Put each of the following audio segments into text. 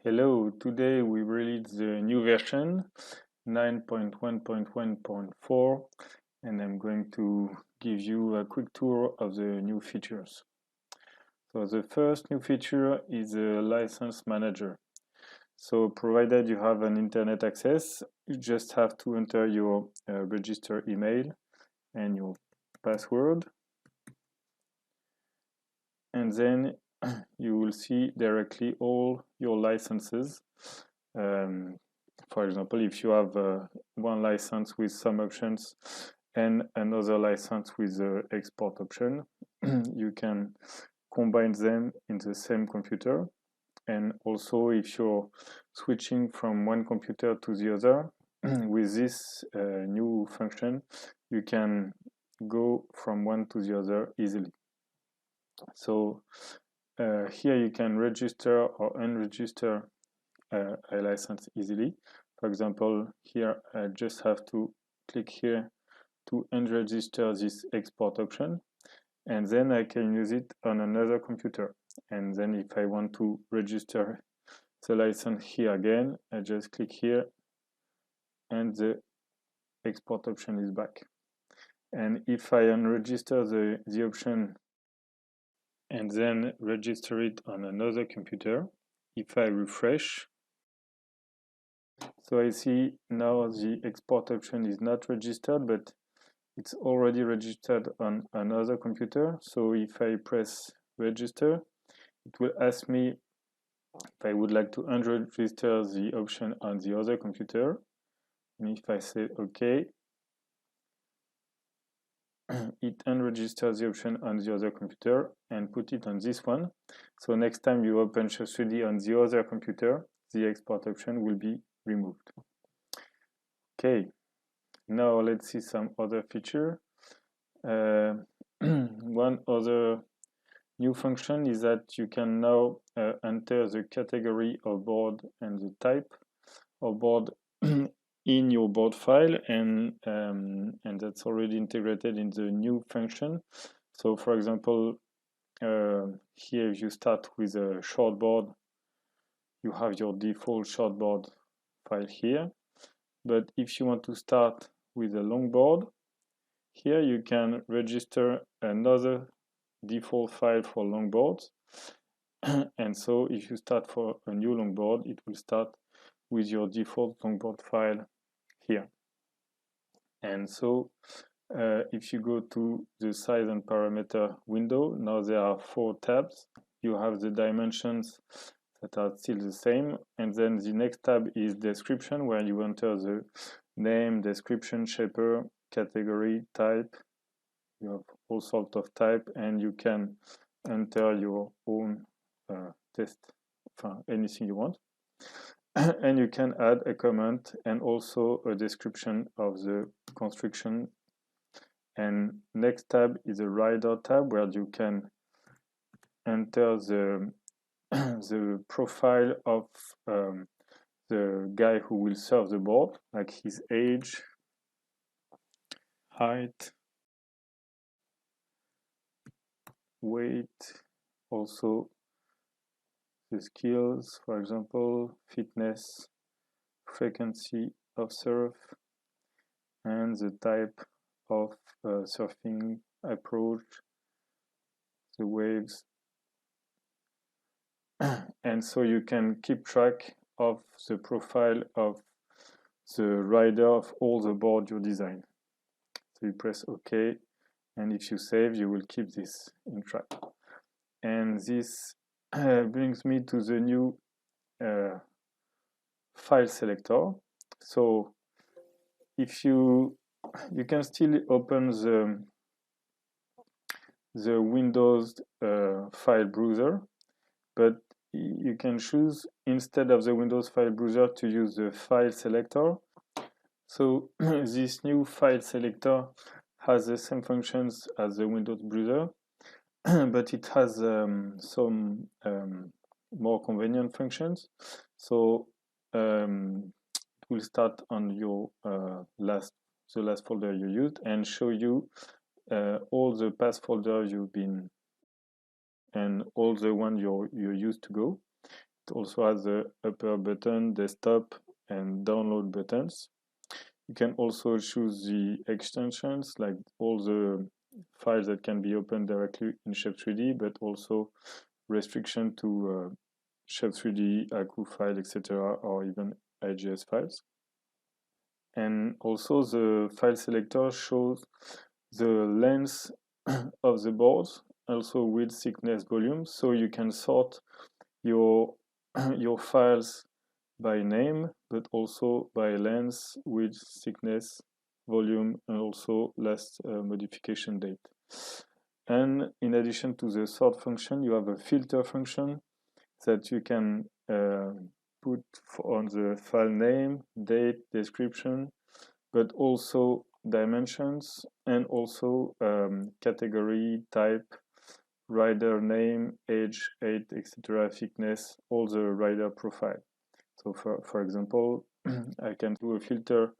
Hello, today we released the new version 9.1.1.4 and I'm going to give you a quick tour of the new features. So the first new feature is a license manager. So provided you have an internet access, you just have to enter your register email and your password, and then you will see directly all your licenses. For example, if you have one license with some options and another license with the export option, you can combine them in the same computer. And also, if you're switching from one computer to the other, with this new function, you can go from one to the other easily. So here you can register or unregister a license easily. For example, here I just have to click here to unregister this export option, and then I can use it on another computer. And then if I want to register the license here again, I just click here and the export option is back. And if I unregister the option and then register it on another computer, if I refresh, so I see now the export option is not registered, but it's already registered on another computer. So if I press register, it will ask me if I would like to unregister the option on the other computer. And if I say OK, it unregisters the option on the other computer and put it on this one. So next time you open Shape3d on the other computer, the export option will be removed. Okay, now let's see some other feature. One other new function is that you can now enter the category of board and the type of board in your board file, and that's already integrated in the new function. So for example, here if you start with a shortboard, you have your default shortboard file here. But if you want to start with a longboard, here you can register another default file for longboards. And so if you start for a new longboard, it will start with your default longboard file here. And so if you go to the size and parameter window, now there are 4 tabs. You have the dimensions that are still the same, and then the next tab is description, where you enter the name, description, shaper, category, type. You have all sorts of type, and you can enter your own test, anything you want. And you can add a comment and also a description of the construction. And next tab is a rider tab, where you can enter the the profile of the guy who will serve the board, like his age, height, weight, also the skills, for example, fitness, frequency of surf, and the type of surfing approach, the waves. And so you can keep track of the profile of the rider of all the board you design. So you press OK, and if you save, you will keep this in track. And this brings me to the new file selector. So if you can still open the Windows file browser, but you can choose, instead of the Windows file browser, to use the file selector. So this new file selector has the same functions as the Windows browser, but it has some more convenient functions. So it will start on your the last folder you used and show you all the past folders you've been and all the one you used to go. also has the upper button, desktop, and download buttons. You can also choose the extensions, like all the files that can be opened directly in Shape3d, but also restriction to Shape3d, Aku file, etc., or even IGS files. And also the file selector shows the length of the board, also width, thickness, volume, so you can sort your your files by name, but also by length, width, thickness, volume, and also last modification date. And in addition to the sort function, you have a filter function that you can put on the file name, date, description, but also dimensions, and also category, type, rider name, age, height, etc., thickness, all the rider profile. So for example, I can do a filter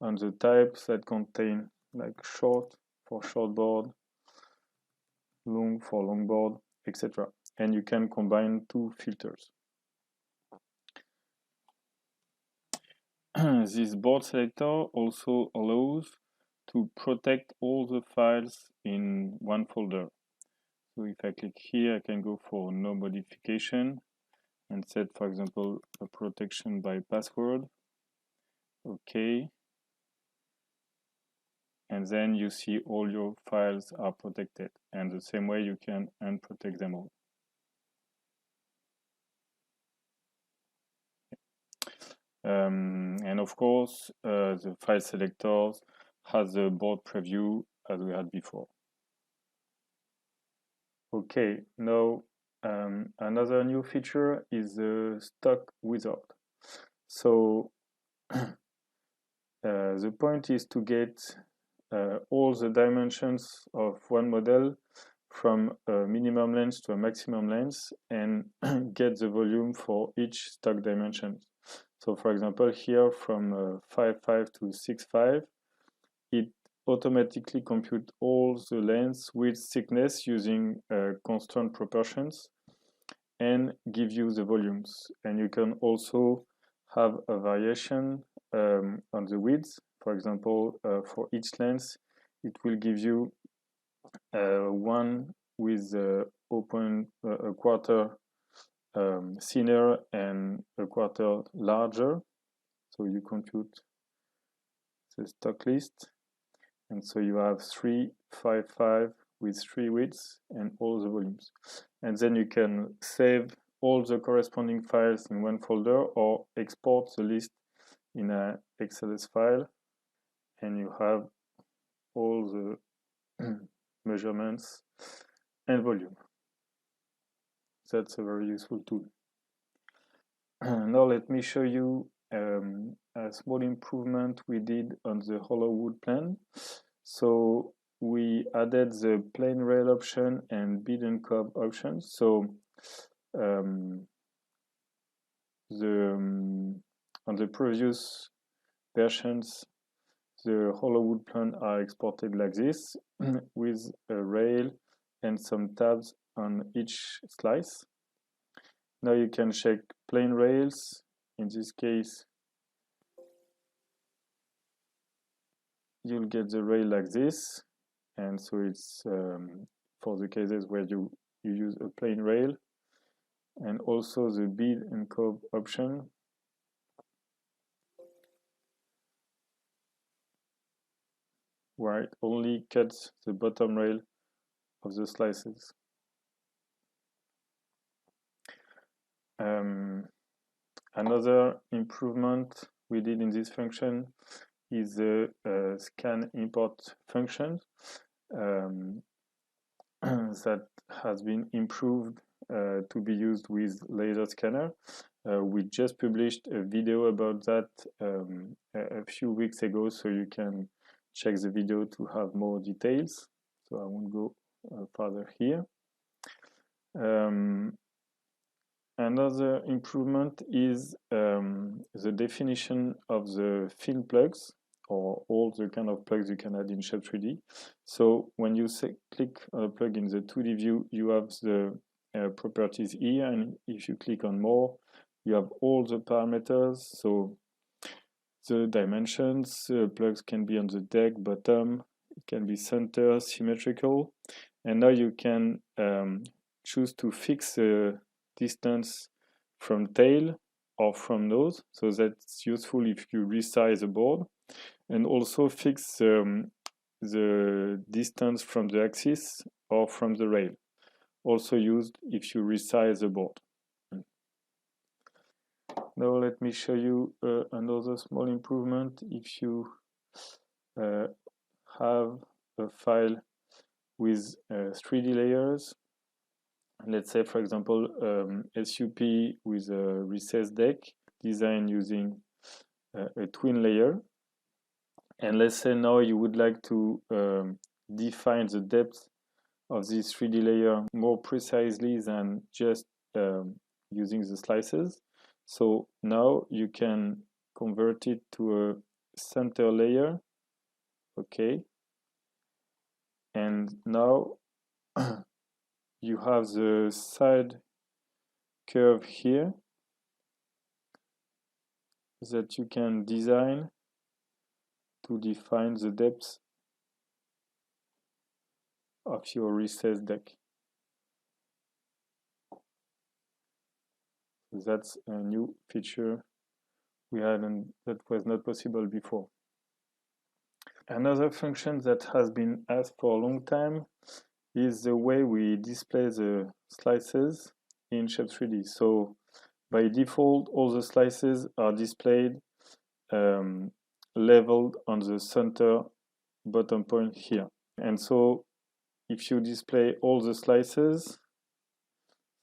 on the types that contain like short for shortboard, long for longboard, etc. And you can combine two filters. This board selector also allows to protect all the files in one folder. So if I click here, I can go for no modification and set, for example, a protection by password. Okay. And then you see all your files are protected. And the same way you can unprotect them all. And of course, the file selectors has the board preview as we had before. Okay, now another new feature is the stock wizard. So the point is to get all the dimensions of one model from a minimum length to a maximum length and get the volume for each stock dimension. So for example, here from 5.5 to 6.5, it automatically computes all the lengths with thickness using constant proportions and give you the volumes. And you can also have a variation on the width. For example, for each length, it will give you one with a quarter thinner and a quarter larger. So you compute the stock list. And so you have 3, 5, 5 with 3 widths and all the volumes. And then you can save all the corresponding files in one folder or export the list in an XLS file. And you have all the measurements and volume. That's a very useful tool. Now let me show you a small improvement we did on the hollow wood plan. So we added the plain rail option and bead and cob options. So on the previous versions, the hollow wood plan are exported like this with a rail and some tabs on each slice. Now you can check plain rails. In this case, you'll get the rail like this, and so it's for the cases where you use a plain rail, and also the bead and cob option. Where it only cuts the bottom rail of the slices. Another improvement we did in this function is the scan import function that has been improved to be used with laser scanner. We just published a video about that a few weeks ago, so you can check the video to have more details. So I won't go further here. Another improvement is the definition of the fin plugs, or all the kind of plugs you can add in Shape3d. So when you click on a plug in the 2D view, you have the properties here, and if you click on more, you have all the parameters. So the dimensions, plugs can be on the deck, bottom, it can be center, symmetrical, and now you can choose to fix the distance from tail or from nose, so that's useful if you resize a board, and also fix the distance from the axis or from the rail, also used if you resize the board. Now let me show you another small improvement. If you have a file with 3D layers, let's say for example SUP with a recessed deck design using a twin layer, and let's say now you would like to define the depth of this 3D layer more precisely than just using the slices. So now you can convert it to a center layer, okay, and now you have the side curve here that you can design to define the depth of your recessed deck. That's a new feature we had and that was not possible before. Another function that has been asked for a long time is the way we display the slices in Shape3d. So by default, all the slices are displayed leveled on the center bottom point here. And so if you display all the slices,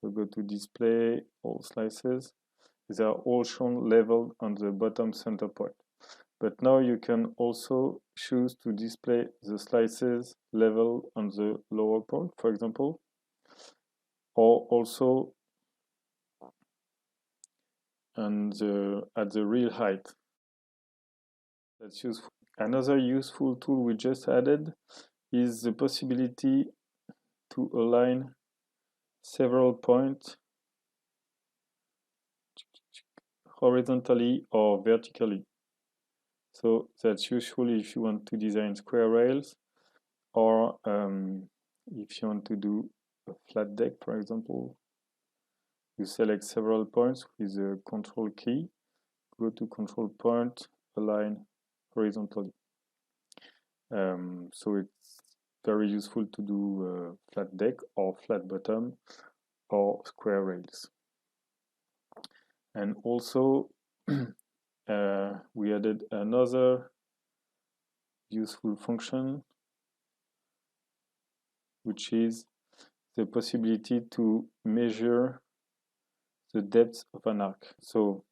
so go to display all slices, they are all shown leveled on the bottom center point. But now you can also choose to display the slices leveled on the lower point, for example, or also at the real height. That's useful. Another useful tool we just added is the possibility to align several points horizontally or vertically. So that's useful if you want to design square rails, or if you want to do a flat deck, for example. You select several points with the control key, go to control point, align horizontally. So it's very useful to do flat deck or flat bottom or square rails. And also we added another useful function, which is the possibility to measure the depth of an arc. So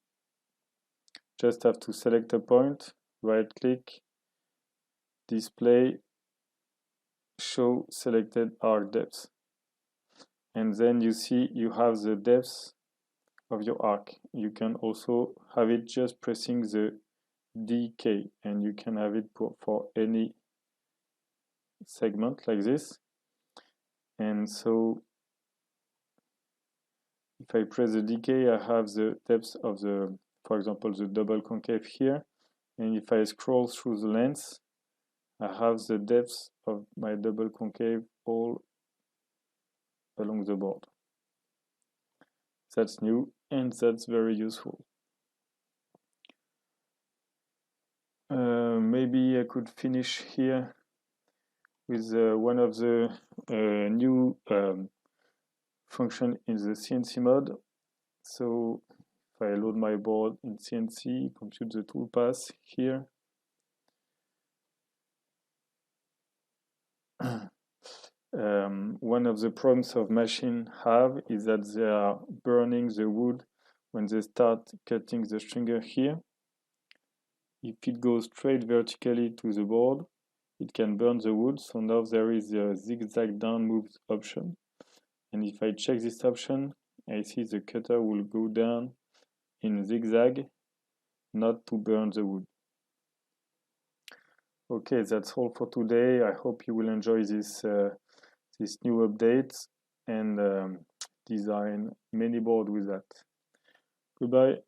just have to select a point, right click, display, show selected arc depth, and then you see you have the depth of your arc. You can also have it just pressing the D key, and you can have it for any segment like this. And so if I press the D key, I have the depth of the, for example, the double concave here, and if I scroll through the length, I have the depth of my double concave all along the board. That's new and that's very useful. Maybe I could finish here with one of the new function in the CNC mode. So if I load my board in CNC, compute the toolpath here. One of the problems of machine have is that they are burning the wood when they start cutting the stringer here. If it goes straight vertically to the board, it can burn the wood. So now there is a zigzag down move option. And if I check this option, I see the cutter will go down in zigzag, not to burn the wood. Okay, that's all for today. I hope you will enjoy this new update, and design many boards with that. Goodbye.